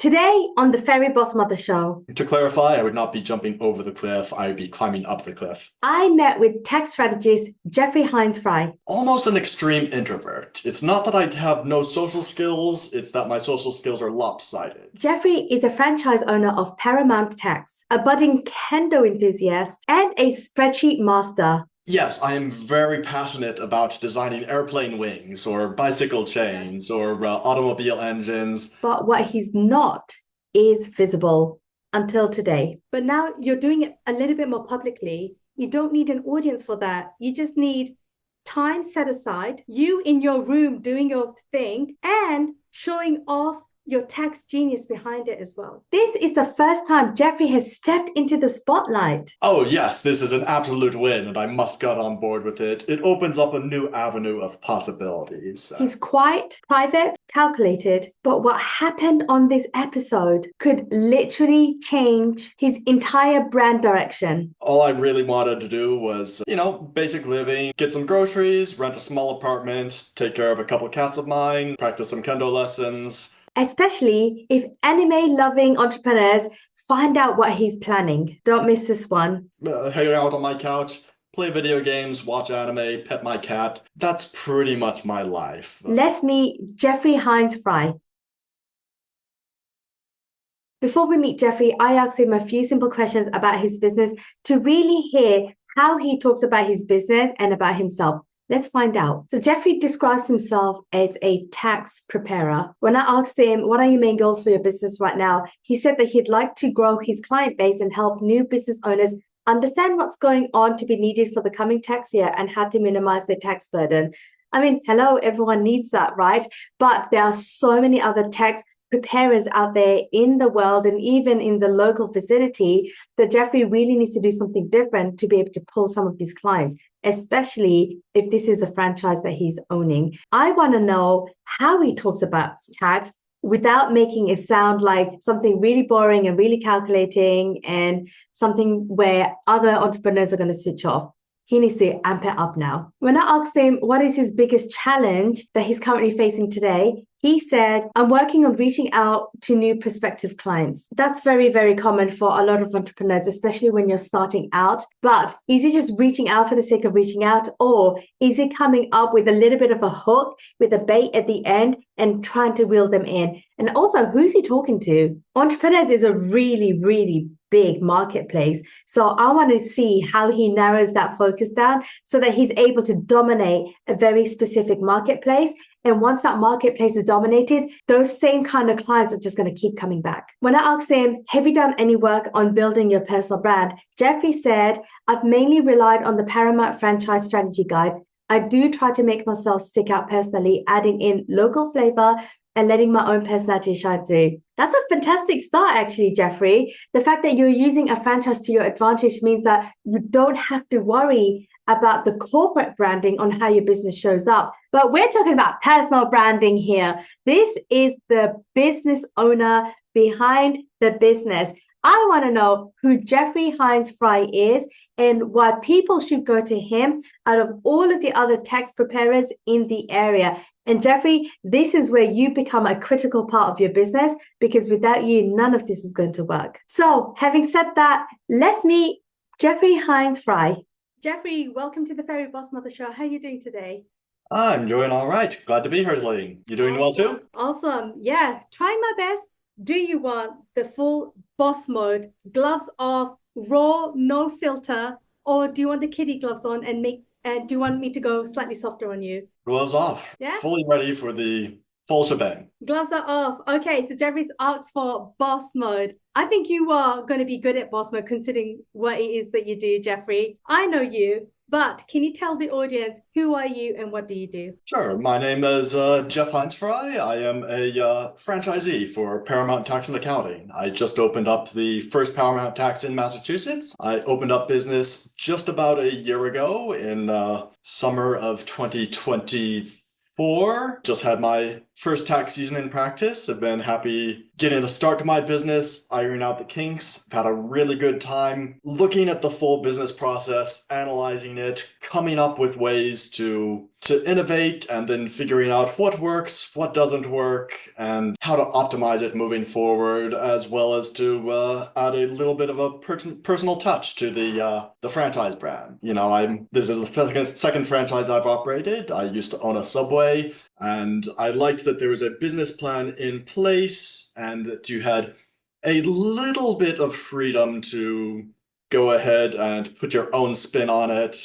Today on the Fairy BOSSmother Show, To clarify, I would not be jumping over the cliff, I would be climbing up the cliff. I met with tax strategist Heinze Fry. Almost an extreme introvert. It's not that I have no social skills, it's that my social skills are lopsided. Jeffrey is a franchise owner of Paramount Tax, a budding kendo enthusiast, and a spreadsheet master. Yes, I am very passionate about designing airplane wings or bicycle chains or automobile engines. But what he's not is visible until today. But now you're doing it a little bit more publicly. You don't need an audience for that. You just need time set aside, you in your room doing your thing and showing off your tax genius behind it as well. This is the first time Jeffrey has stepped into the spotlight. Oh yes, this is an absolute win and I must get on board with it. It opens up a new avenue of possibilities. He's quite private, calculated, but what happened on this episode could literally change his entire brand direction. All I really wanted to do was, basic living, get some groceries, rent a small apartment, take care of a couple cats of mine, practice some kendo lessons. Especially if anime-loving entrepreneurs find out what he's planning. Don't miss this one. Hang out on my couch, play video games, watch anime, pet my cat. That's pretty much my life. Let's meet Jeffrey Heinze Fry. Before we meet Jeffrey, I asked him a few simple questions about his business to really hear how he talks about his business and about himself. Let's find out. So Jeffrey describes himself as a tax preparer. When I asked him, what are your main goals for your business right now? He said that he'd like to grow his client base and help new business owners understand what's going on to be needed for the coming tax year and how to minimize their tax burden. I mean, hello, everyone needs that, right? But there are so many other tax preparers out there in the world and even in the local vicinity that Jeffrey really needs to do something different to be able to pull some of these clients, especially if this is a franchise that he's owning. I want to know how he talks about tax without making it sound like something really boring and really calculating and something where other entrepreneurs are going to switch off. He needs to amp it up now. When I asked him what is his biggest challenge that he's currently facing today, he said, I'm working on reaching out to new prospective clients. That's very, very common for a lot of entrepreneurs, especially when you're starting out. But is he just reaching out for the sake of reaching out? Or is he coming up with a little bit of a hook with a bait at the end and trying to reel them in? And also, who's he talking to? Entrepreneurs is a really, really big marketplace. So I want to see how he narrows that focus down so that he's able to dominate a very specific marketplace. And once that marketplace is dominated, those same kind of clients are just going to keep coming back. When I asked him, have you done any work on building your personal brand? Jeffrey said, I've mainly relied on the Paramount Franchise Strategy Guide. I do try to make myself stick out personally, adding in local flavor and letting my own personality shine through. That's a fantastic start, actually, Jeffrey. The fact that you're using a franchise to your advantage means that you don't have to worry about the corporate branding on how your business shows up. But we're talking about personal branding here. This is the business owner behind the business. I want to know who Jeffrey Heinze Fry is and why people should go to him out of all of the other tax preparers in the area. And Jeffrey, this is where you become a critical part of your business, because without you, none of this is going to work. So having said that, let's meet Jeffrey Heinze Fry. Jeffrey, welcome to the Fairy BOSSmother Show. How are you doing today? I'm doing all right. Glad to be here, Celine. You doing well too? Awesome. Yeah, trying my best. Do you want the full boss mode, gloves off, raw, no filter, or do you want the kitty gloves on and do you want me to go slightly softer on you? Gloves off. Yeah? Fully ready for the full shebang. Gloves are off. Okay, so Jeffrey's asked for boss mode. I think you are going to be good at boss mode considering what it is that you do, Jeffrey. I know you, but can you tell the audience who are you and what do you do? Sure. My name is Jeff Heinze Fry. I am a franchisee for Paramount Tax and Accounting. I just opened up the first Paramount Tax in Massachusetts. I opened up business just about a year ago in summer of 2024. Just had my first tax season in practice. I've been happy getting a start to my business, ironing out the kinks. I've had a really good time looking at the full business process, analyzing it, coming up with ways to to innovate and then figuring out what works, what doesn't work, and how to optimize it moving forward, as well as to add a little bit of a personal touch to the franchise brand. This is the second franchise I've operated. I used to own a Subway, and I liked that there was a business plan in place and that you had a little bit of freedom to go ahead and put your own spin on it.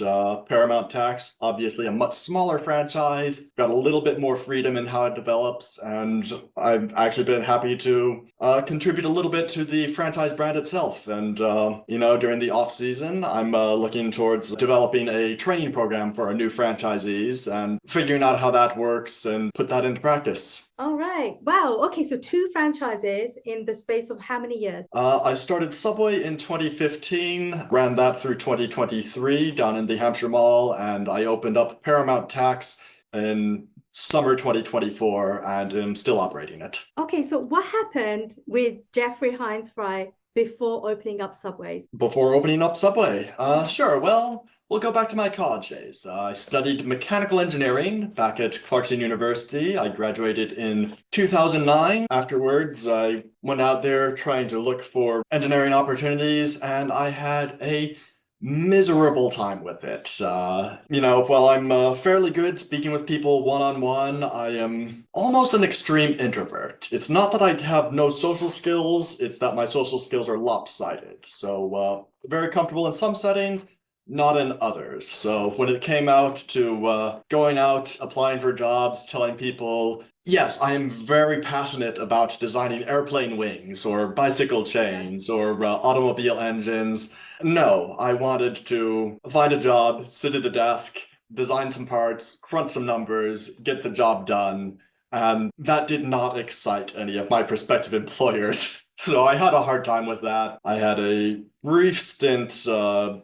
Paramount Tax, obviously a much smaller franchise, got a little bit more freedom in how it develops, and I've actually been happy to contribute a little bit to the franchise brand itself. And, during the off season, I'm looking towards developing a training program for our new franchisees and figuring out how that works and put that into practice. All right. Wow. Okay. So 2 franchises in the space of how many years? I started Subway in 2015, ran that through 2023 down in the Hampshire Mall, and I opened up Paramount Tax in summer 2024 and am still operating it. Okay. So what happened with Jeffrey Heinze Fry before opening up Subways? Before opening up Subway? Sure. Well, we'll go back to my college days. I studied mechanical engineering back at Clarkson University. I graduated in 2009. Afterwards, I went out there trying to look for engineering opportunities, and I had a miserable time with it. While I'm fairly good speaking with people one-on-one, I am almost an extreme introvert. It's not that I have no social skills, it's that my social skills are lopsided. So, very comfortable in some settings, not in others. So when it came out to going out, applying for jobs, telling people, yes, I am very passionate about designing airplane wings or bicycle chains or automobile engines. No, I wanted to find a job, sit at a desk, design some parts, crunch some numbers, get the job done. And that did not excite any of my prospective employers. So I had a hard time with that. I had a brief stint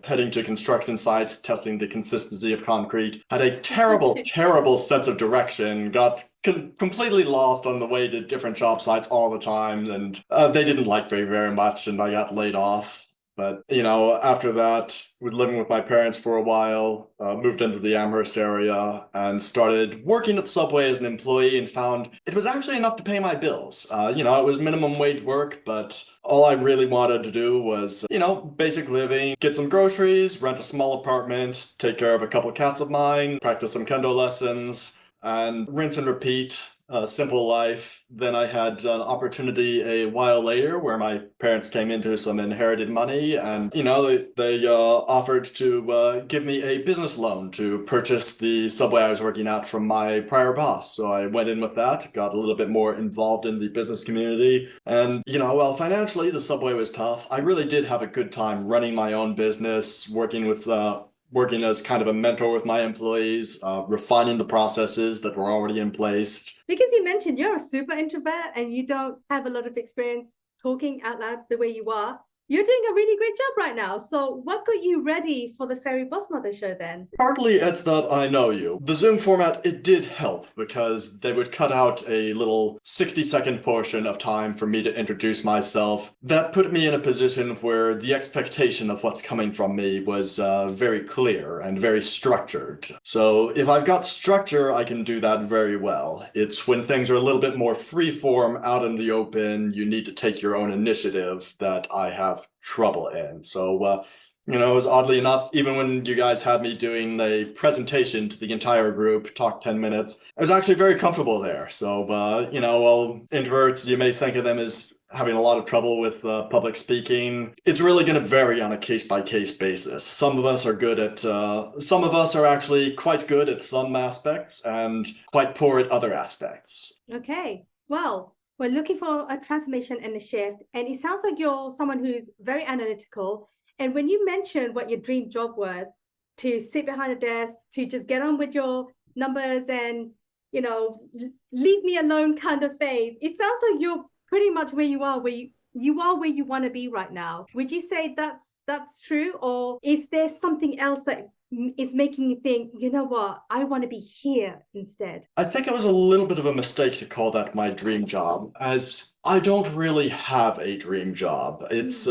heading to construction sites, testing the consistency of concrete. Had a terrible, terrible sense of direction. Got completely lost on the way to different job sites all the time, and they didn't like me very much, and I got laid off. But, after that, we were living with my parents for a while, moved into the Amherst area, and started working at Subway as an employee and found it was actually enough to pay my bills. It was minimum wage work, but all I really wanted to do was, basic living, get some groceries, rent a small apartment, take care of a couple cats of mine, practice some kendo lessons, and rinse and repeat. Simple life. Then I had an opportunity a while later where my parents came into some inherited money, and they offered to give me a business loan to purchase the Subway I was working at from my prior boss. So I went in with that, got a little bit more involved in the business community, and while financially the Subway was tough, I really did have a good time running my own business, working as kind of a mentor with my employees, refining the processes that were already in place. Because you mentioned you're a super introvert and you don't have a lot of experience talking out loud the way you are. You're doing a really great job right now. So what got you ready for the Fairy BOSSmother Show then? Partly it's that I know you. The Zoom format, it did help because they would cut out a little 60-second portion of time for me to introduce myself. That put me in a position where the expectation of what's coming from me was very clear and very structured. So if I've got structure, I can do that very well. It's when things are a little bit more free-form, out in the open, you need to take your own initiative, that I have trouble in. So, it was oddly enough, even when you guys had me doing a presentation to the entire group, talk 10 minutes, I was actually very comfortable there. So, while introverts, you may think of them as having a lot of trouble with public speaking, it's really going to vary on a case-by-case basis. Some of us are actually quite good at some aspects and quite poor at other aspects. Okay, well, we're looking for a transformation and a shift, and it sounds like you're someone who's very analytical. And when you mentioned what your dream job was, to sit behind a desk, to just get on with your numbers and, leave me alone kind of phase, it sounds like you're pretty much where you are, where you want to be right now. Would you say that's true? Or is there something else that is making you think, you know what, I want to be here instead? I think it was a little bit of a mistake to call that my dream job, as I don't really have a dream job. It's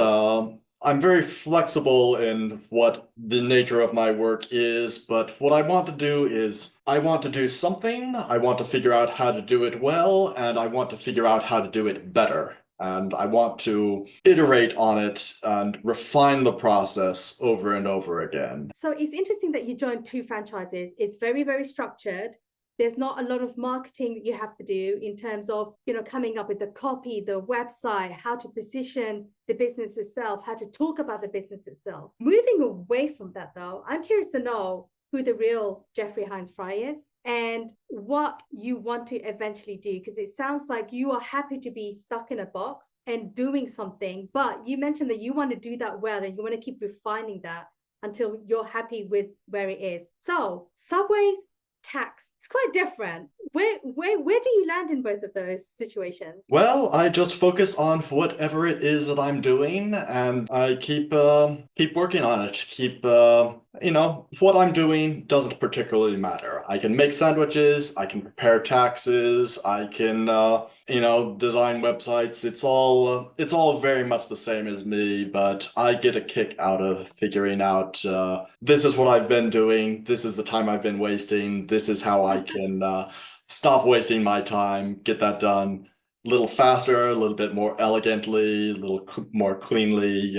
I'm very flexible in what the nature of my work is, but what I want to do is I want to do something, I want to figure out how to do it well, and I want to figure out how to do it better. And I want to iterate on it and refine the process over and over again. So it's interesting that you joined two franchises. It's very, very structured. There's not a lot of marketing that you have to do in terms of, coming up with the copy, the website, how to position the business itself, how to talk about the business itself. Moving away from that, though, I'm curious to know who the real Jeffrey Heinze Fry is and what you want to eventually do, because it sounds like you are happy to be stuck in a box and doing something, but you mentioned that you want to do that well and you want to keep refining that until you're happy with where it is. So Subway's tax, it's quite different. Where do you land in both of those situations? Well, I just focus on whatever it is that I'm doing, and I keep working on it. What I'm doing doesn't particularly matter. I can make sandwiches, I can prepare taxes, I can design websites. It's all very much the same as me, but I get a kick out of figuring out this is what I've been doing, this is the time I've been wasting, this is how I can stop wasting my time, get that done a little faster, a little bit more elegantly, a little more cleanly.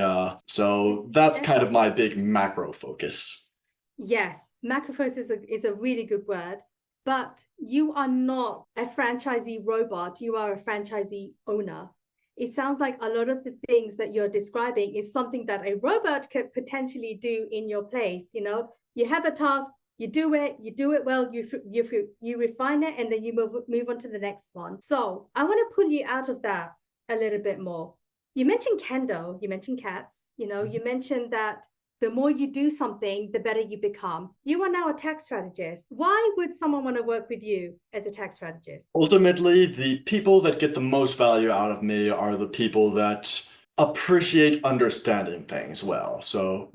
So that's kind of my big macro focus. Yes, macro focus is a really good word, but you are not a franchisee robot. You are a franchisee owner. It sounds like a lot of the things that you're describing is something that a robot could potentially do in your place. You have a task, you do it well, you refine it, and then you move on to the next one. So I want to pull you out of that a little bit more. You mentioned kendo, you mentioned cats, you mentioned that the more you do something, the better you become. You are now a tax strategist. Why would someone want to work with you as a tax strategist? Ultimately, the people that get the most value out of me are the people that appreciate understanding things well. So,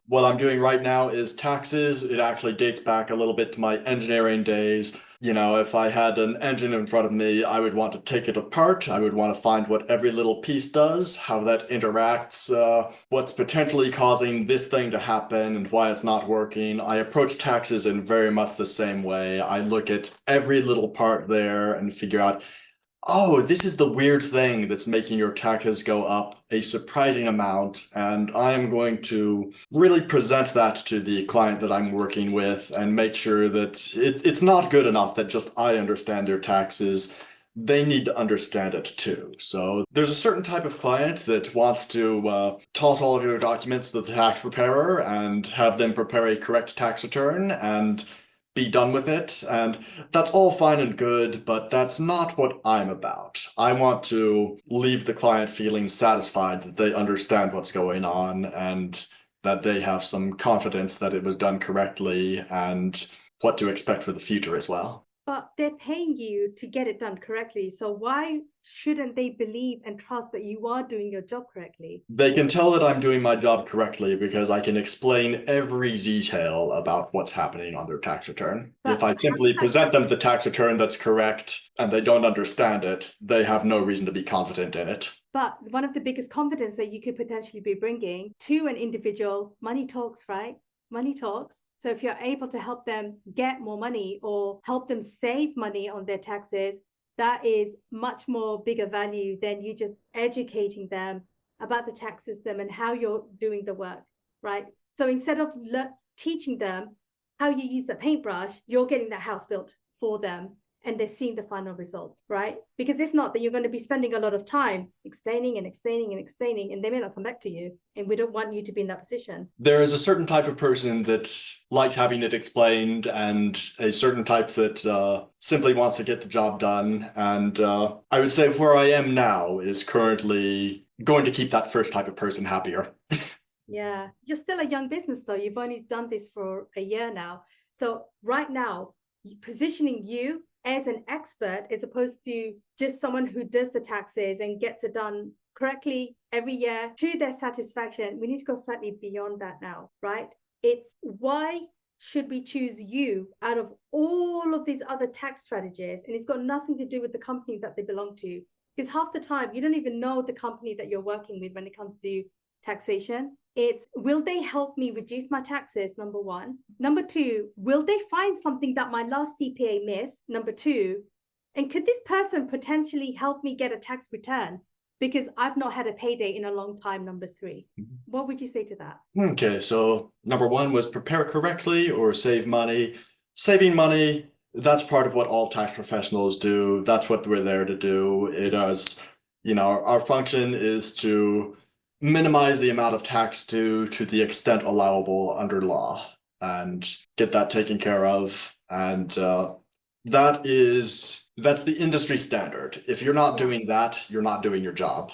what I'm doing right now is taxes. It actually dates back a little bit to my engineering days. If I had an engine in front of me, I would want to take it apart. I would want to find what every little piece does, how that interacts, what's potentially causing this thing to happen and why it's not working. I approach taxes in very much the same way. I look at every little part there and figure out, oh, this is the weird thing that's making your taxes go up a surprising amount, and I am going to really present that to the client that I'm working with and make sure that it's not good enough that just I understand their taxes. They need to understand it too. So there's a certain type of client that wants to toss all of your documents to the tax preparer and have them prepare a correct tax return and be done with it. And that's all fine and good, but that's not what I'm about. I want to leave the client feeling satisfied that they understand what's going on and that they have some confidence that it was done correctly and what to expect for the future as well. But they're paying you to get it done correctly. So why shouldn't they believe and trust that you are doing your job correctly? They can tell that I'm doing my job correctly because I can explain every detail about what's happening on their tax return. But If I simply present them the tax return that's correct and they don't understand it, they have no reason to be confident in it. But one of the biggest confidence that you could potentially be bringing to an individual, money talks, right? Money talks. So if you're able to help them get more money or help them save money on their taxes, that is much more bigger value than you just educating them about the tax system and how you're doing the work, right? So instead of teaching them how you use the paintbrush, you're getting that house built for them and they're seeing the final result, right? Because if not, then you're going to be spending a lot of time explaining and explaining and explaining, and they may not come back to you. And we don't want you to be in that position. There is a certain type of person that likes having it explained, and a certain type that simply wants to get the job done. And I would say where I am now is currently going to keep that first type of person happier. Yeah, you're still a young business though. You've only done this for a year now. So right now, positioning you as an expert as opposed to just someone who does the taxes and gets it done correctly every year to their satisfaction, we need to go slightly beyond that now, right? It's why should we choose you out of all of these other tax strategists? And it's got nothing to do with the company that they belong to. Because half the time, you don't even know the company that you're working with when it comes to taxation. It's, will they help me reduce my taxes? Number one. Number two, will they find something that my last CPA missed? Number two, and could this person potentially help me get a tax return? Because I've not had a payday in a long time. Number three. What would you say to that? Okay, so number one was prepare correctly or save money. Saving money, that's part of what all tax professionals do. That's what we're there to do. It is, our function is to minimize the amount of tax to the extent allowable under law and get that taken care of. And that's the industry standard. If you're not doing that, you're not doing your job.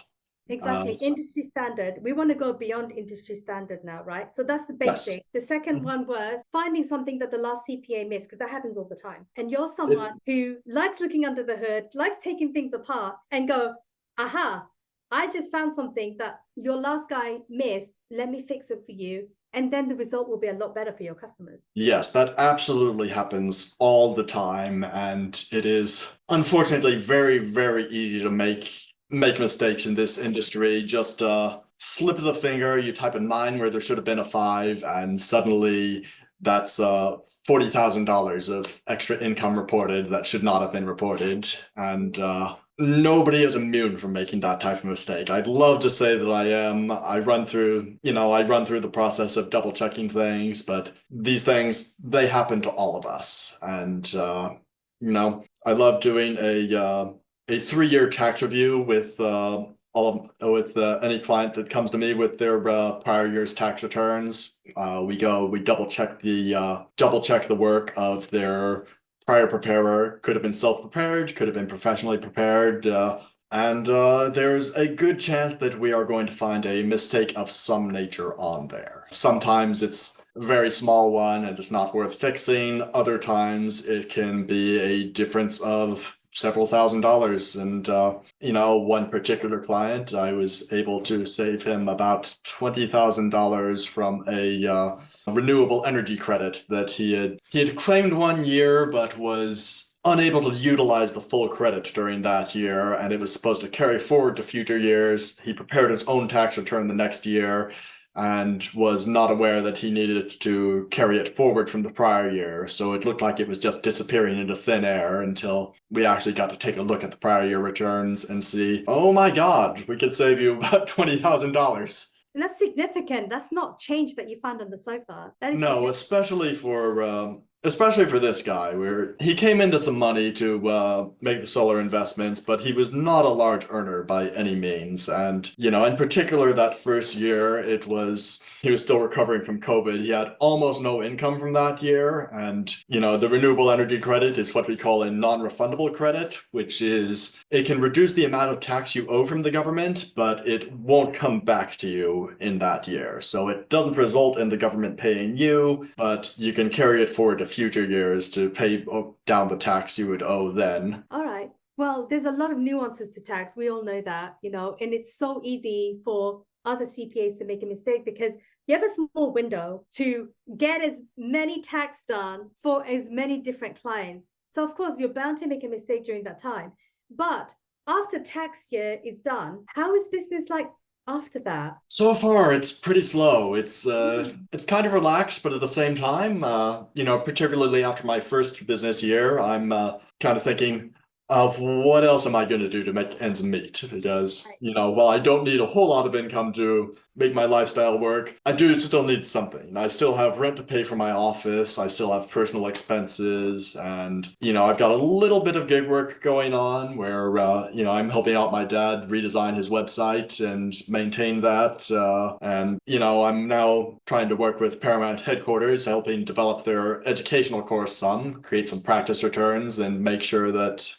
Exactly. Industry standard. We want to go beyond industry standard now, right? So that's the basic. Yes. The second one was finding something that the last CPA missed, because that happens all the time. And you're someone who likes looking under the hood, likes taking things apart and go, aha, I just found something that your last guy missed. Let me fix it for you. And then the result will be a lot better for your customers. Yes, that absolutely happens all the time. And it is unfortunately very, very easy to make mistakes in this industry. Just slip of the finger, you type a 9 where there should have been a 5, and suddenly that's $40,000 of extra income reported that should not have been reported. And nobody is immune from making that type of mistake. I'd love to say that I am. I run through the process of double checking things, but these things, they happen to all of us. And I love doing a 3-year tax review with any client that comes to me with their prior year's tax returns. We double check the work of their prior preparer. Could have been self-prepared, could have been professionally prepared, and there's a good chance that we are going to find a mistake of some nature on there. Sometimes it's a very small one and it's not worth fixing. Other times it can be a difference of several $1,000s. And, one particular client, I was able to save him about $20,000 from a renewable energy credit that he had claimed 1 year, but was unable to utilize the full credit during that year, and it was supposed to carry forward to future years. He prepared his own tax return the next year and was not aware that he needed to carry it forward from the prior year. So it looked like it was just disappearing into thin air until we actually got to take a look at the prior year returns and see, oh my God, we could save you about $20,000. And that's significant. That's not change that you found on the sofa. That is No, especially for this guy, where he came into some money to make the solar investments, but he was not a large earner by any means. And, in particular, that first year, he was still recovering from COVID. He had almost no income from that year. And, the renewable energy credit is what we call a non-refundable credit, which is, it can reduce the amount of tax you owe from the government, but it won't come back to you in that year. So it doesn't result in the government paying you, but you can carry it forward to future years to pay down the tax you would owe then. All right. Well, there's a lot of nuances to tax. We all know that, and it's so easy for other CPAs to make a mistake because you have a small window to get as many tax done for as many different clients. So of course, you're bound to make a mistake during that time. But after tax year is done, how is business like after that? So far, it's pretty slow. It's kind of relaxed, but at the same time, particularly after my first business year, I'm kind of thinking of what else am I going to do to make ends meet? Because, while I don't need a whole lot of income to make my lifestyle work, I do still need something. I still have rent to pay for my office. I still have personal expenses. And, I've got a little bit of gig work going on where, I'm helping out my dad redesign his website and maintain that. And, I'm now trying to work with Paramount headquarters, helping develop their educational course some, create some practice returns, and make sure that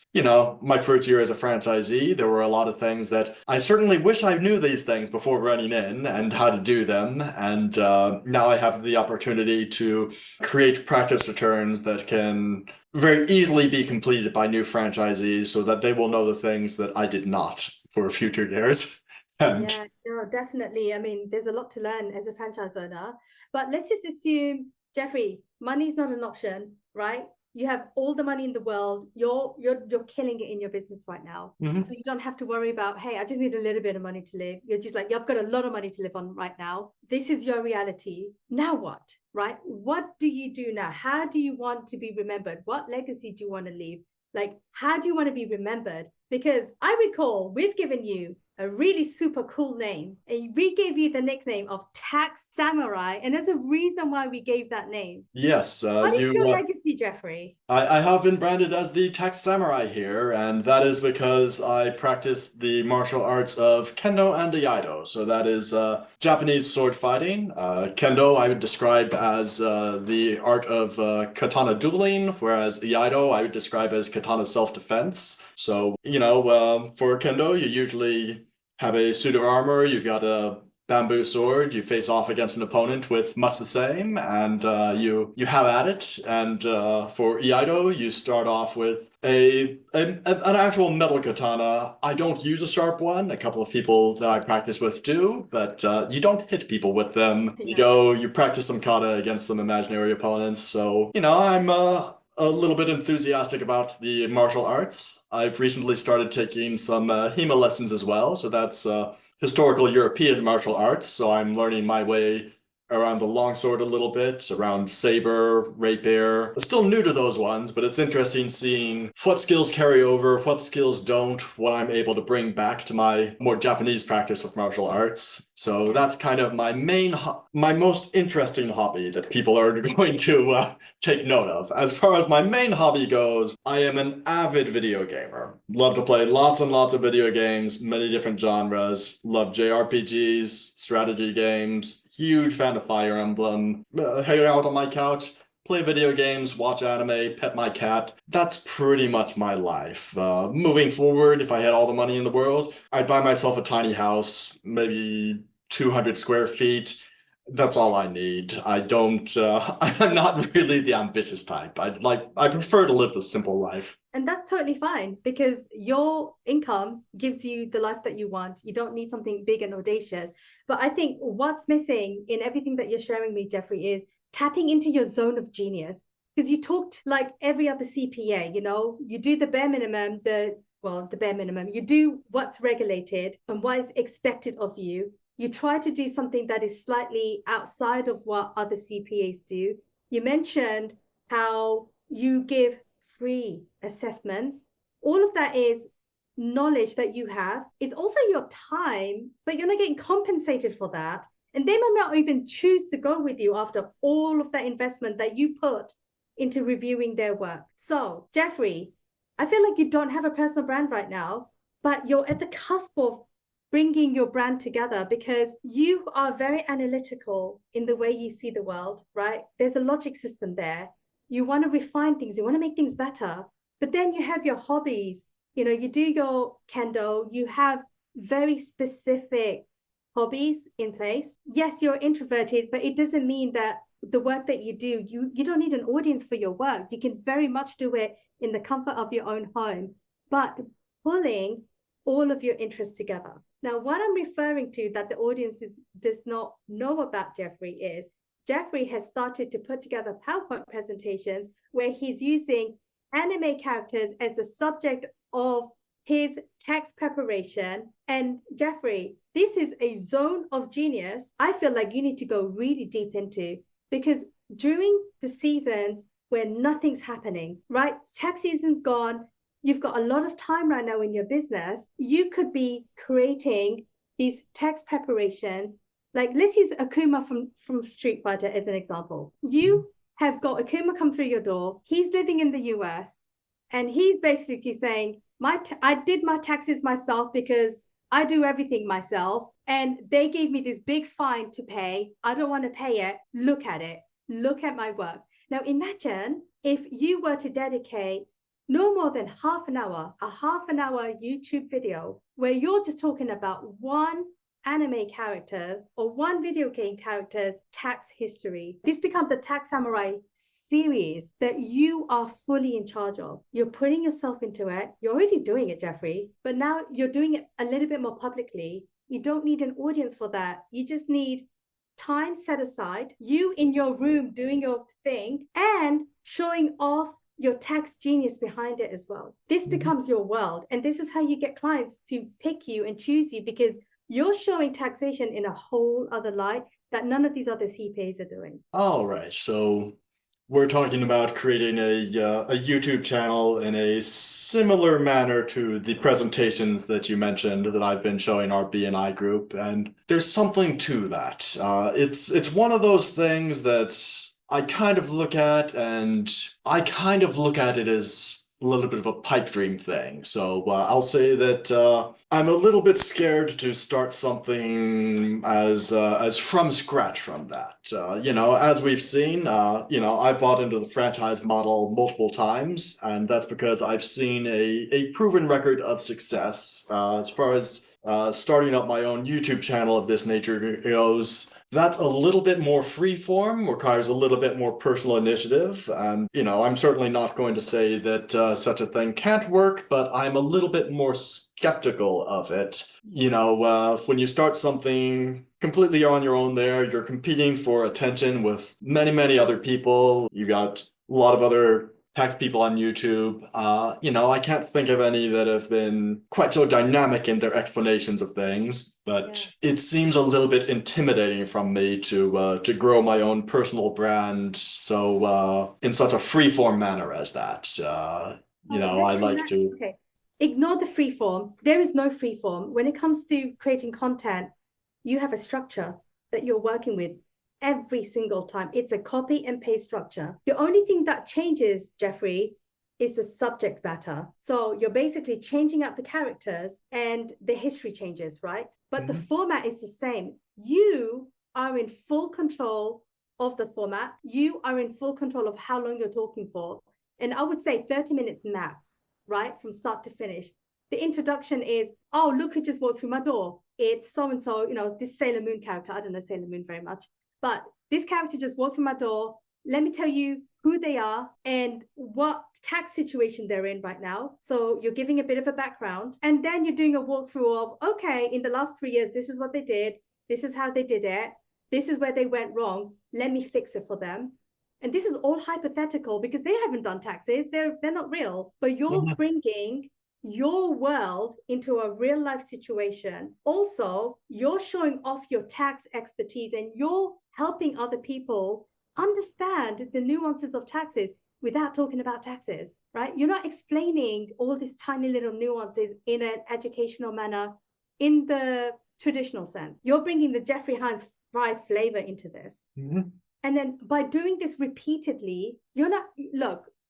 my first year as a franchisee, there were a lot of things that I certainly wish I knew these things before running in and how to do them. And now I have the opportunity to create practice returns that can very easily be completed by new franchisees so that they will know the things that I did not for future years. Yeah, no, definitely. I mean, there's a lot to learn as a franchise owner. But let's just assume, Jeffrey, money's not an option, right? you have all the money in the world. You're killing it in your business right now. Mhm. So you don't have to worry about, hey, I just need a little bit of money to live. You're just like, you've got a lot of money to live on right now. This is your reality. Now what, right? What do you do now? How do you want to be remembered? What legacy do you want to leave? Like, how do you want to be remembered? Because I recall we've given you a really super cool name. And we gave you the nickname of Tax Samurai. And there's a reason why we gave that name. Yes, What is your legacy, Jeffrey? I have been branded as the Tax Samurai here, and that is because I practice the martial arts of kendo and iaido. So that is Japanese sword fighting. Kendo I would describe as the art of katana dueling, whereas iaido I would describe as katana self-defense. So, for kendo, you usually have a suit of armor, you've got a bamboo sword, you face off against an opponent with much the same, and you have at it. And for iaido, you start off with an actual metal katana. I don't use a sharp one. A couple of people that I practice with do, but you don't hit people with them. You practice some kata against some imaginary opponents. So, I'm a little bit enthusiastic about the martial arts. I've recently started taking some HEMA lessons as well, so that's historical European martial arts. So I'm learning my way around the longsword a little bit, around saber, rapier. Still new to those ones, but it's interesting seeing what skills carry over, what skills don't, what I'm able to bring back to my more Japanese practice of martial arts. So that's kind of my my most interesting hobby that people are going to take note of. As far as my main hobby goes, I am an avid video gamer. Love to play lots and lots of video games, many different genres. Love JRPGs, strategy games. Huge fan of Fire Emblem. Hang out on my couch, play video games, watch anime, pet my cat. That's pretty much my life. Moving forward, if I had all the money in the world, I'd buy myself a tiny house, maybe 200 square feet. That's all I need. I don't, I'm not really the ambitious type. I prefer to live the simple life. And that's totally fine because your income gives you the life that you want. You don't need something big and audacious. But I think what's missing in everything that you're sharing me, Jeffrey, is tapping into your zone of genius. Because you talked like every other CPA, you do the bare minimum, the bare minimum. You do what's regulated and what is expected of you. You try to do something that is slightly outside of what other CPAs do. You mentioned how you give free assessments. All of that is knowledge that you have. It's also your time, but you're not getting compensated for that. And they might not even choose to go with you after all of that investment that you put into reviewing their work. So, Jeffrey, I feel like you don't have a personal brand right now, but you're at the cusp of bringing your brand together because you are very analytical in the way you see the world, right? There's a logic system there. You want to refine things, you want to make things better, but then you have your hobbies. You do your kendo, you have very specific hobbies in place. Yes, you're introverted, but it doesn't mean that the work that you do, you don't need an audience for your work. You can very much do it in the comfort of your own home, but pulling all of your interests together. Now, what I'm referring to that the audience does not know about Jeffrey is Jeffrey has started to put together PowerPoint presentations where he's using anime characters as the subject of his tax preparation. And Jeffrey, this is a zone of genius I feel like you need to go really deep into, because during the seasons where nothing's happening, right? Tax season's gone. You've got a lot of time right now in your business. You could be creating these tax preparations. Like, let's use Akuma from Street Fighter as an example. You have got Akuma come through your door. He's living in the US, and he's basically saying, I did my taxes myself because I do everything myself, and they gave me this big fine to pay. I don't want to pay it. Look at it. Look at my work. Now, imagine if you were to dedicate no more than a half an hour YouTube video where you're just talking about one anime character or one video game character's tax history. This becomes a Tax Samurai series that you are fully in charge of. You're putting yourself into it. You're already doing it, Jeffrey, but now you're doing it a little bit more publicly. You don't need an audience for that. You just need time set aside, you in your room doing your thing and showing off your tax genius behind it as well. This becomes your world. And this is how you get clients to pick you and choose you, because you're showing taxation in a whole other light that none of these other CPAs are doing. All right, so we're talking about creating a YouTube channel in a similar manner to the presentations that you mentioned that I've been showing our BNI group, and there's something to that. It's one of those things that I kind of look at, and I kind of look at it as a little bit of a pipe dream thing. So I'll say that I'm a little bit scared to start something as from scratch from that. As we've seen, I've bought into the franchise model multiple times, and that's because I've seen a proven record of success as far as starting up my own YouTube channel of this nature goes. That's a little bit more free form, requires a little bit more personal initiative. And, I'm certainly not going to say that such a thing can't work, but I'm a little bit more skeptical of it. When you start something completely on your own there, you're competing for attention with many, many other people. You got a lot of other tax people on YouTube. I can't think of any that have been quite so dynamic in their explanations of things, but it seems a little bit intimidating from me to grow my own personal brand in such a free-form manner as that. I like to... Okay. Ignore the free form. There is no free form. When it comes to creating content, you have a structure that you're working with. Every single time. It's a copy and paste structure. The only thing that changes, Jeffrey, is the subject matter. So you're basically changing up the characters and the history changes, right? But the format is the same. You are in full control of the format. You are in full control of how long you're talking for. And I would say 30 minutes max, right? From start to finish. The introduction is, oh, look who just walked through my door. It's so-and-so, this Sailor Moon character. I don't know Sailor Moon very much. But this character just walked through my door. Let me tell you who they are and what tax situation they're in right now. So you're giving a bit of a background. And then you're doing a walkthrough of, okay, in the last 3 years, this is what they did. This is how they did it. This is where they went wrong. Let me fix it for them. And this is all hypothetical because they haven't done taxes. They're not real. But you're bringing your world into a real life situation. Also, you're showing off your tax expertise and you're helping other people understand the nuances of taxes without talking about taxes, right? You're not explaining all these tiny little nuances in an educational manner in the traditional sense. You're bringing the Jeffrey Heinze Fry flavor into this. And then by doing this repeatedly,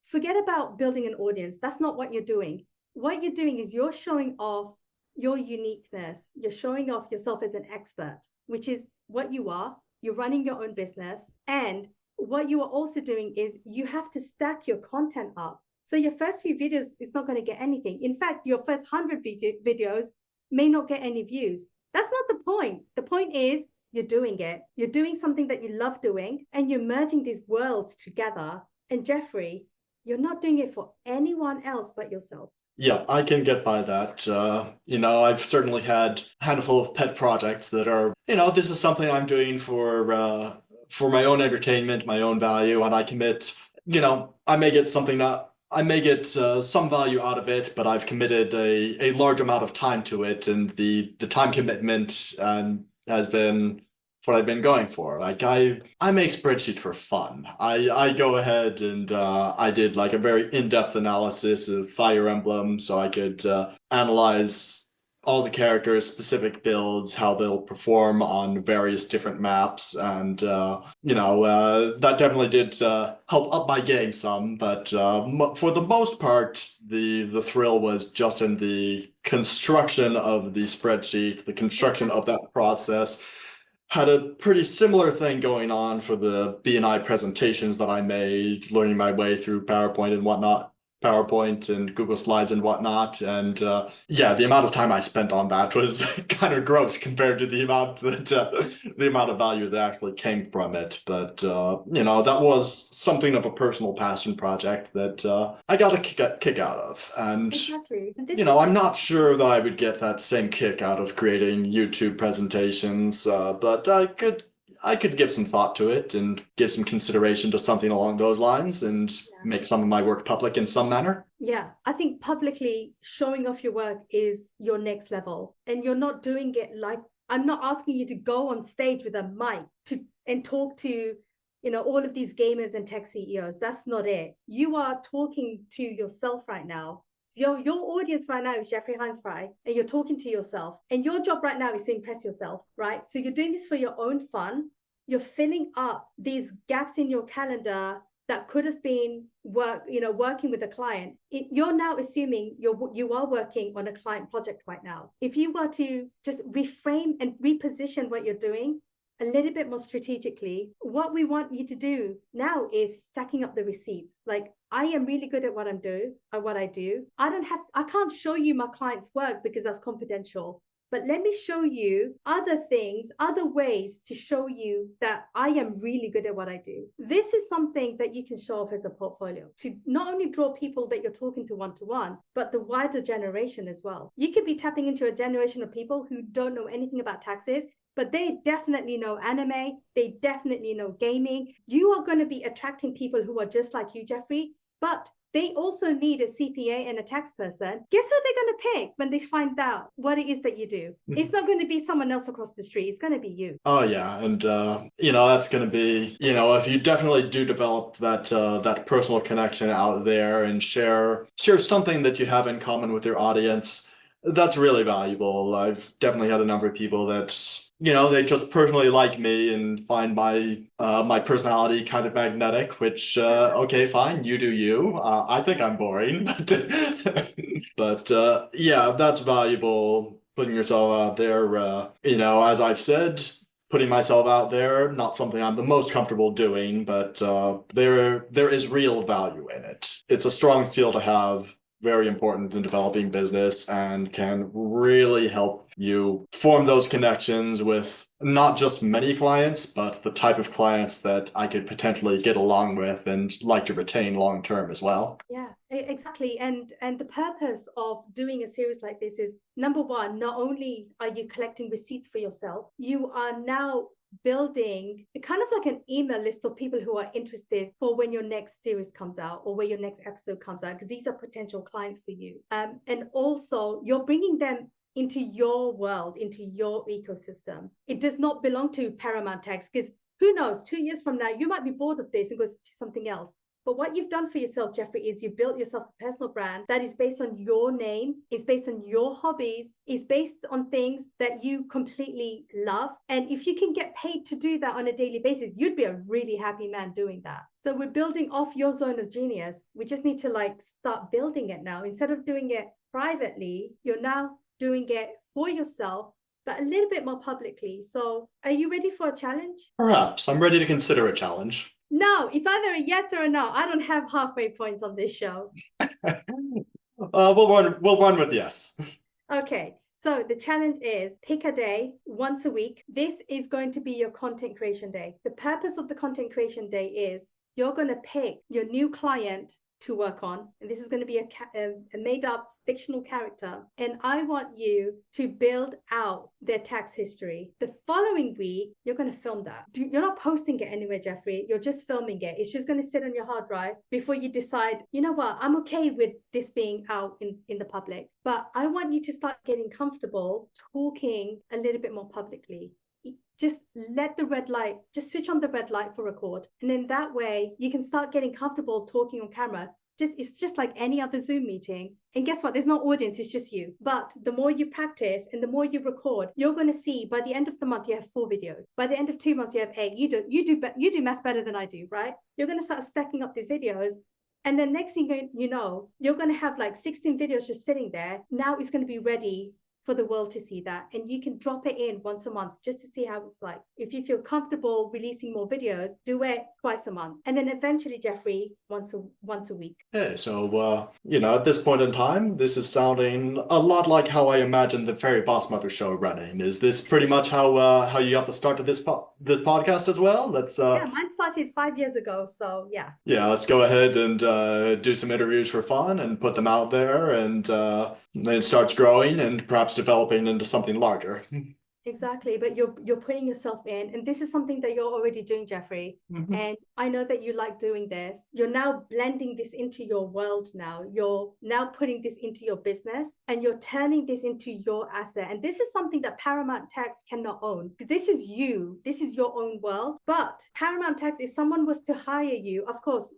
forget about building an audience. That's not what you're doing. What you're doing is you're showing off your uniqueness. You're showing off yourself as an expert, which is what you are. You're running your own business. And what you are also doing is you have to stack your content up. So your first few videos is not going to get anything. In fact, your first 100 videos may not get any views. That's not the point. The point is you're doing it. You're doing something that you love doing, and you're merging these worlds together. And Jeffrey, you're not doing it for anyone else but yourself. Yeah, I can get by that. I've certainly had a handful of pet projects that are, this is something I'm doing for my own entertainment, my own value, and I commit, I may get some value out of it, but I've committed a large amount of time to it, and the time commitment has been what I've been going for. Like I make spreadsheets for fun. I go ahead and I did like a very in-depth analysis of Fire Emblem so I could analyze all the characters' specific builds, how they'll perform on various different maps, and that definitely did help up my game some. But for the most part, the thrill was just in the construction of the spreadsheet, the construction of that process. Had a pretty similar thing going on for the BNI presentations that I made, learning my way through PowerPoint and Google Slides and whatnot. And the amount of time I spent on that was kind of gross compared to the amount of value that actually came from it. But that was something of a personal passion project that I got a kick out of. And exactly. I'm not sure that I would get that same kick out of creating YouTube presentations, but I could give some thought to it and give some consideration to something along those lines and make some of my work public in some manner. Yeah, I think publicly showing off your work is your next level. And you're not doing it like, I'm not asking you to go on stage with a mic and talk to, all of these gamers and tech CEOs. That's not it. You are talking to yourself right now. Your audience right now is Jeffrey Heinze Fry, and you're talking to yourself. And your job right now is to impress yourself, right? So you're doing this for your own fun. You're filling up these gaps in your calendar that could have been working with a client. You're now assuming you are working on a client project right now. If you were to just reframe and reposition what you're doing a little bit more strategically, what we want you to do now is stacking up the receipts. Like, I am really good at what I do. I can't show you my client's work because that's confidential. But let me show you other things, other ways to show you that I am really good at what I do. This is something that you can show off as a portfolio to not only draw people that you're talking to one-to-one, but the wider generation as well. You could be tapping into a generation of people who don't know anything about taxes, but they definitely know anime. They definitely know gaming. You are going to be attracting people who are just like you, Jeffrey, but they also need a CPA and a tax person. Guess who they're going to pick when they find out what it is that you do? It's not going to be someone else across the street. It's going to be you. Oh yeah, and that's going to be, if you definitely do develop that personal connection out there and share something that you have in common with your audience, that's really valuable. I've definitely had a number of people that they just personally like me and find my personality kind of magnetic, which, okay, fine, you do you. I think I'm boring, but yeah, that's valuable, putting yourself out there. As I've said, putting myself out there, not something I'm the most comfortable doing, but there is real value in it. It's a strong skill to have, very important in developing business, and can really help you form those connections with not just many clients, but the type of clients that I could potentially get along with and like to retain long term as well. Yeah, exactly. And the purpose of doing a series like this is, number one, not only are you collecting receipts for yourself, you are now building kind of like an email list of people who are interested for when your next series comes out or when your next episode comes out, because these are potential clients for you. And also you're bringing them into your world, into your ecosystem. It does not belong to Paramount Tax, because who knows, 2 years from now, you might be bored of this and go to something else. But what you've done for yourself, Jeffrey, is you built yourself a personal brand that is based on your name, is based on your hobbies, is based on things that you completely love. And if you can get paid to do that on a daily basis, you'd be a really happy man doing that. So we're building off your zone of genius. We just need to start building it now. Instead of doing it privately, you're now doing it for yourself, but a little bit more publicly. So are you ready for a challenge? Perhaps. I'm ready to consider a challenge. No, it's either a yes or a no. I don't have halfway points on this show. We'll run with yes. Okay, so the challenge is pick a day once a week. This is going to be your content creation day. The purpose of the content creation day is you're going to pick your new client to work on. And this is going to be a made up fictional character. And I want you to build out their tax history. The following week, you're going to film that. You're not posting it anywhere, Jeffrey. You're just filming it. It's just going to sit on your hard drive before you decide, you know what, I'm okay with this being out in the public. But I want you to start getting comfortable talking a little bit more publicly. Just switch on the red light for record. And then that way you can start getting comfortable talking on camera. It's just like any other Zoom meeting. And guess what? There's no audience, it's just you. But the more you practice and the more you record, you're going to see by the end of the month, you have 4 videos. By the end of 2 months, you have 8. You do math better than I do, right? You're going to start stacking up these videos. And then next thing you know, you're going to have 16 videos just sitting there. Now it's going to be ready for the world to see that. And you can drop it in once a month just to see how it's like. If you feel comfortable releasing more videos, do it twice a month. And then eventually, Jeffrey, once a week. Okay, so, at this point in time, this is sounding a lot like how I imagined the Fairy BOSSmother Show running. Is this pretty much how you got the start of this podcast as well? Yeah, mine started 5 years ago, so yeah. Yeah, let's go ahead and do some interviews for fun and put them out there, and then it starts growing and perhaps developing into something larger. Exactly, but you're putting yourself in, and this is something that you're already doing, Jeffrey. Mhm. And I know that you like doing this. You're now blending this into your world now. You're now putting this into your business, and you're turning this into your asset. And this is something that Paramount Tax cannot own. This is you. This is your own world. But Paramount Tax, if someone was to hire you, of course,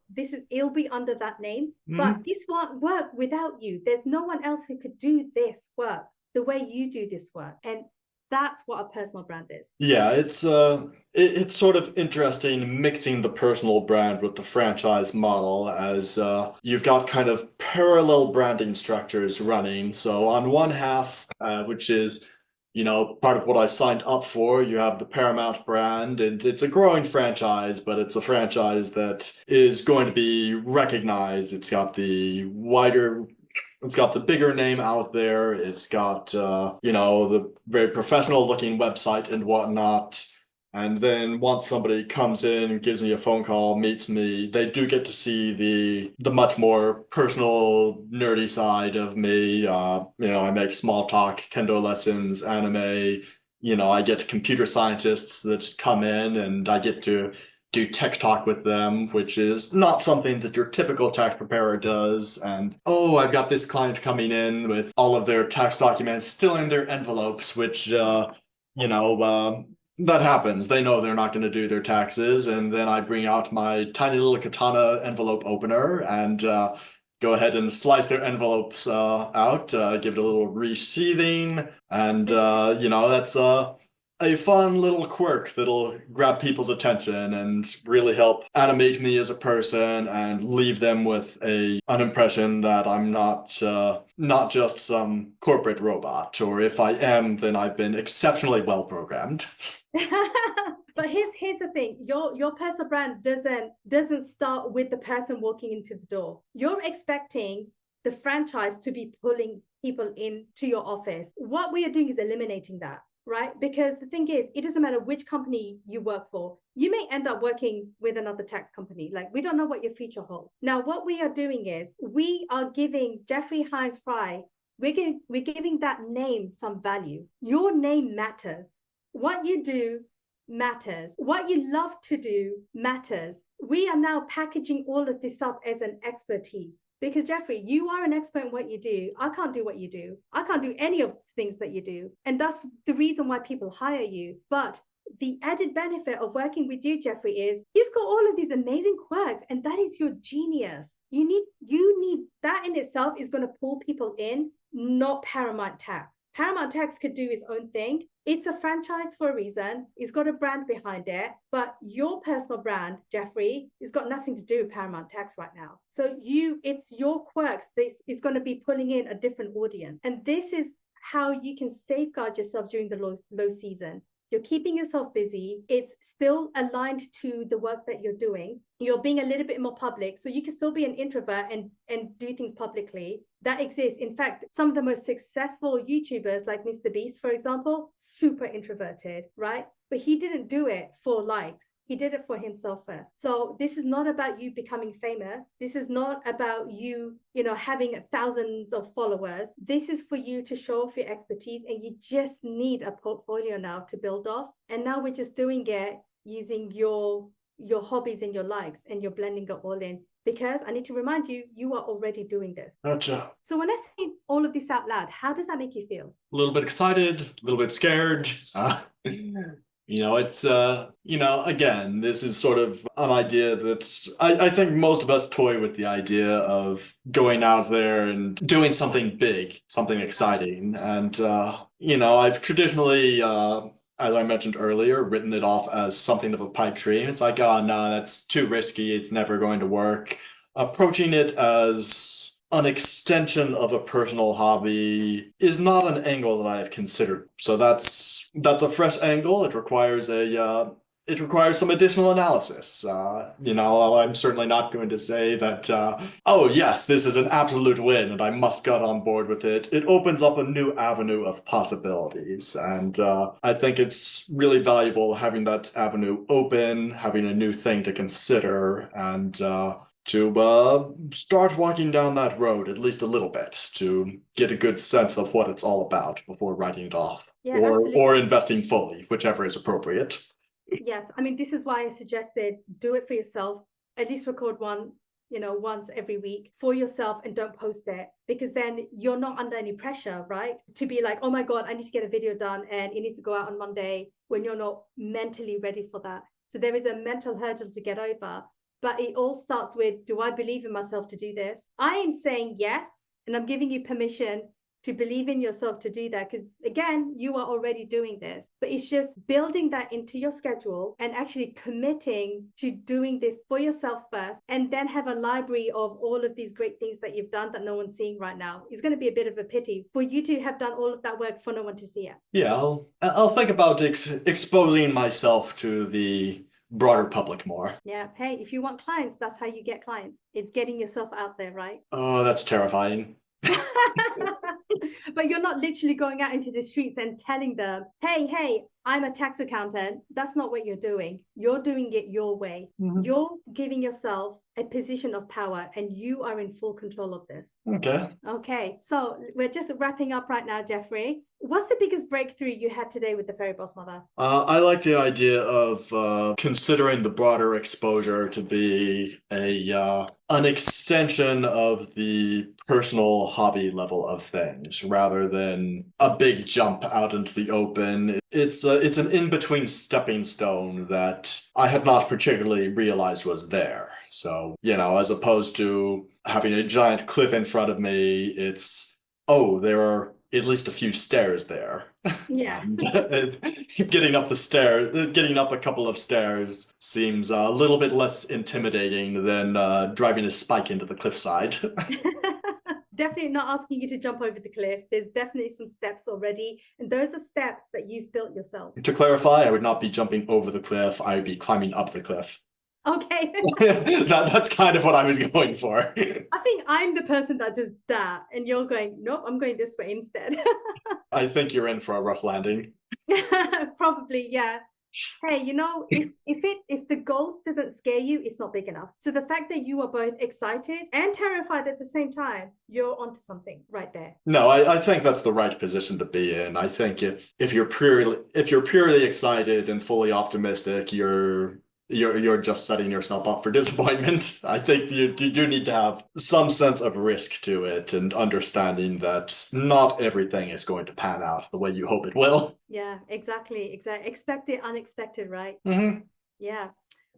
it'll be under that name. But Mhm. this won't work without you. There's no one else who could do this work the way you do this work. And that's what a personal brand is. Yeah, it's sort of interesting mixing the personal brand with the franchise model as you've got kind of parallel branding structures running. So on one half, which is part of what I signed up for, you have the Paramount brand, and it's a growing franchise, but it's a franchise that is going to be recognized. It's got the bigger name out there. It's got, the very professional looking website and whatnot. And then once somebody comes in and gives me a phone call, meets me, they do get to see the much more personal, nerdy side of me. I make small talk, kendo lessons, anime. I get computer scientists that come in and I get to do tech talk with them, which is not something that your typical tax preparer does. And oh, I've got this client coming in with all of their tax documents still in their envelopes, which that happens. They know they're not going to do their taxes, and then I bring out my tiny little katana envelope opener and go ahead and slice their envelopes out, give it a little resheathing, and that's a fun little quirk that'll grab people's attention and really help animate me as a person and leave them with an impression that I'm not just some corporate robot, or if I am, then I've been exceptionally well programmed. But here's the thing. Your personal brand doesn't start with the person walking into the door. You're expecting the franchise to be pulling people into your office. What we are doing is eliminating that, right? Because the thing is, it doesn't matter which company you work for. You may end up working with another tax company. Like, we don't know what your future holds. Now, what we are doing is we are giving Jeffrey Heinze Fry, we're giving that name some value. Your name matters. What you do matters. What you love to do matters. We are now packaging all of this up as an expertise. Because Jeffrey, you are an expert in what you do. I can't do what you do. I can't do any of the things that you do. And that's the reason why people hire you. But the added benefit of working with you, Jeffrey, is you've got all of these amazing quirks, and that is your genius. You need that in itself is going to pull people in, not Paramount Tax. Paramount Tax could do its own thing. It's a franchise for a reason. It's got a brand behind it. But your personal brand, Jeffrey, has got nothing to do with Paramount Tax right now. So it's your quirks. This is going to be pulling in a different audience. And this is how you can safeguard yourself during the low season. You're keeping yourself busy. It's still aligned to the work that you're doing. You're being a little bit more public. So you can still be an introvert and do things publicly. That exists. In fact, some of the most successful YouTubers, like Mr. Beast, for example, super introverted, right? But he didn't do it for likes. He did it for himself first. So this is not about you becoming famous. This is not about you, having thousands of followers. This is for you to show off your expertise, and you just need a portfolio now to build off. And now we're just doing it using your hobbies and your likes, and you're blending it all in. Because I need to remind you, you are already doing this. Gotcha. So when I say all of this out loud, how does that make you feel? A little bit excited, a little bit scared. It's again, this is sort of an idea that I think most of us toy with the idea of going out there and doing something big, something exciting. And I've traditionally as I mentioned earlier, written it off as something of a pipe dream. It's like, oh no, that's too risky, it's never going to work. Approaching it as an extension of a personal hobby is not an angle that I have considered. So that's a fresh angle. It requires some additional analysis. I'm certainly not going to say that, oh yes, this is an absolute win and I must get on board with it. It opens up a new avenue of possibilities. And I think it's really valuable having that avenue open, having a new thing to consider. And to start walking down that road at least a little bit to get a good sense of what it's all about before writing it off. Yeah, or absolutely. investing fully, whichever is appropriate. Yes, I mean, this is why I suggested do it for yourself. At least record one, once every week for yourself and don't post it, because then you're not under any pressure, right? To be like, oh my God, I need to get a video done and it needs to go out on Monday, when you're not mentally ready for that. So there is a mental hurdle to get over. But it all starts with, do I believe in myself to do this? I am saying yes, and I'm giving you permission to believe in yourself to do that, because again, you are already doing this, but it's just building that into your schedule and actually committing to doing this for yourself first, and then have a library of all of these great things that you've done that no one's seeing right now. It's going to be a bit of a pity for you to have done all of that work for no one to see it. Yeah, I'll think about exposing myself to the broader public more. Yeah, hey, if you want clients, that's how you get clients. It's getting yourself out there, right? Oh, that's terrifying. But you're not literally going out into the streets and telling them, hey, I'm a tax accountant. That's not what you're doing. You're doing it your way. Mm-hmm. You're giving yourself a position of power and you are in full control of this. Okay. So we're just wrapping up right now, Jeffrey. What's the biggest breakthrough you had today with the Fairy BOSSmother? I like the idea of considering the broader exposure to be an extension of the personal hobby level of things rather than a big jump out into the open. It's an in-between stepping stone that I had not particularly realized was there. So, as opposed to having a giant cliff in front of me, it's, there are at least a few stairs there. Yeah. And getting up a couple of stairs seems a little bit less intimidating than driving a spike into the cliffside. Definitely not asking you to jump over the cliff. There's definitely some steps already, and those are steps that you've built yourself. To clarify, I would not be jumping over the cliff. I would be climbing up the cliff. Okay. That's kind of what I was going for. I think I'm the person that does that, and you're going, nope, I'm going this way instead. I think you're in for a rough landing. Probably, yeah. Hey, if the goal doesn't scare you, it's not big enough. So the fact that you are both excited and terrified at the same time, you're onto something right there. No, I think that's the right position to be in. I think if you're purely excited and fully optimistic, you're just setting yourself up for disappointment. I think you do need to have some sense of risk to it and understanding that not everything is going to pan out the way you hope it will. Yeah, exactly. Expect the unexpected, right? Mm-hmm. Yeah.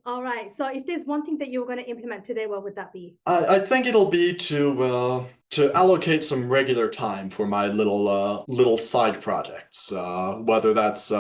All right. So if there's one thing that you're going to implement today, what would that be? I think it'll be to allocate some regular time for my little side projects. Whether that's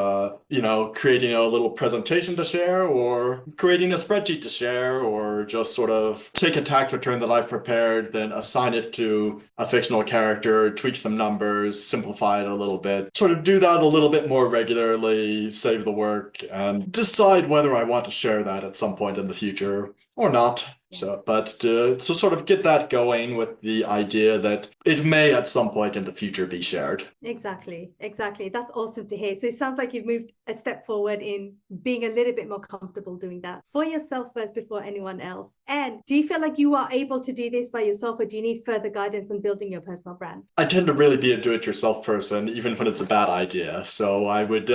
creating a little presentation to share, or creating a spreadsheet to share, or just sort of take a tax return that I've prepared, then assign it to a fictional character, tweak some numbers, simplify it a little bit. Sort of do that a little bit more regularly, save the work, and decide whether I want to share that at some point in the future or not. So, but to sort of get that going with the idea that it may at some point in the future be shared. Exactly. That's awesome to hear. So it sounds like you've moved a step forward in being a little bit more comfortable doing that for yourself first before anyone else. And do you feel like you are able to do this by yourself, or do you need further guidance on building your personal brand? I tend to really be a do-it-yourself person, even when it's a bad idea. So I would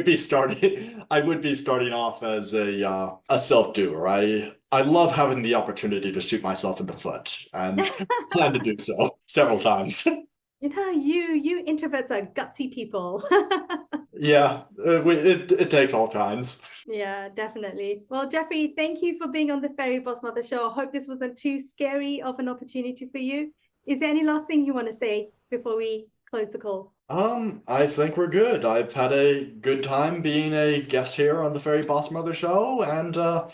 be starting off as a self-doer. I love having the opportunity to shoot myself in the foot, and plan to do so several times. You introverts are gutsy people. Yeah, it takes all kinds. Yeah, definitely. Well, Jeffrey, thank you for being on the Fairy BOSSmother Show. I hope this wasn't too scary of an opportunity for you. Is there any last thing you want to say before we close the call? I think we're good. I've had a good time being a guest here on the Fairy BOSSmother Show, and I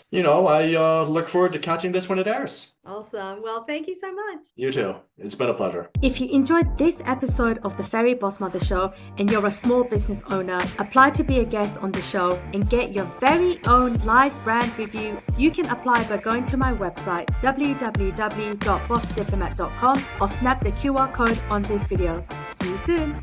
look forward to catching this when it airs. Awesome. Well, thank you so much. You too. It's been a pleasure. If you enjoyed this episode of the Fairy BOSSmother Show and you're a small business owner, apply to be a guest on the show and get your very own live brand review. You can apply by going to my website, www.bossdiplomat.com, or snap the QR code on this video. See you soon.